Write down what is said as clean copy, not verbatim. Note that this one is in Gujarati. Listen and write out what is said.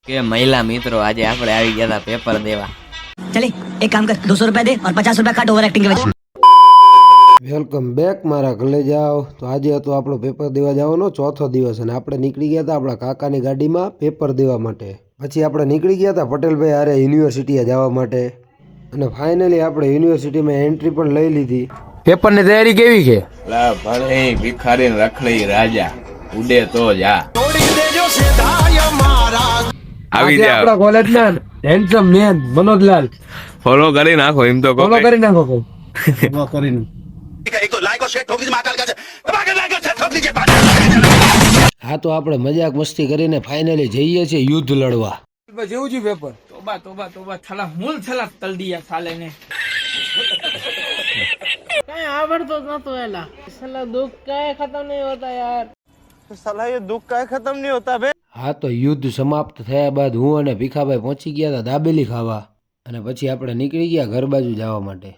કે મહિલા મિત્રો આજે આપણે આવી ગયા હતા પેપર દેવા. चले एक काम कर 200 रुपया दे और 50 रुपया काट ओवर एक्टिंग के वजह. વેલકમ બેક મારા ઘરે જાઓ. તો આજે હતો આપણો પેપર દેવા જવાનો ચોથો દિવસ અને આપણે નીકળી ગયા હતા આપણા કાકાની ગાડીમાં પેપર દેવા માટે. પછી આપણે નીકળી ગયા હતા પટેલભાઈ હારે યુનિવર્સિટીએ જવા માટે અને ફાઇનલી આપણે યુનિવર્સિટીમાં એન્ટ્રી પણ લઈ લીધી. પેપરની તૈયારી કેવી છે? ભલે ભિખારી રખડી રાજા ઉડે તો જા આવી આજે જા. આપણા કોલેજના હેન્ડસમ મેન મનોજલાલ ફોલો કરી નાખો એમ તો કહો. ફોલો કરી નાખો કોઈ. હા તો આપણે મજાક મસ્તી કરીને ફાઇનલી જઈએ છીએ યુદ્ધ લડવા. જેવું છે પેપર. तोबा तोबा तोबा थला मूल थला तल दिया साले ने कहीं आवड़ तो ना तो एला साला दुख का खत्म नहीं होता यार साला ये दुख का खत्म नहीं होता बे. હા તો યુદ્ધ સમાપ્ત થયા બાદ હું અને ભીખાભાઈ પહોંચી ગયા હતા દાબેલી ખાવા અને પછી આપણે નીકળી ગયા ઘર બાજુ જવા માટે.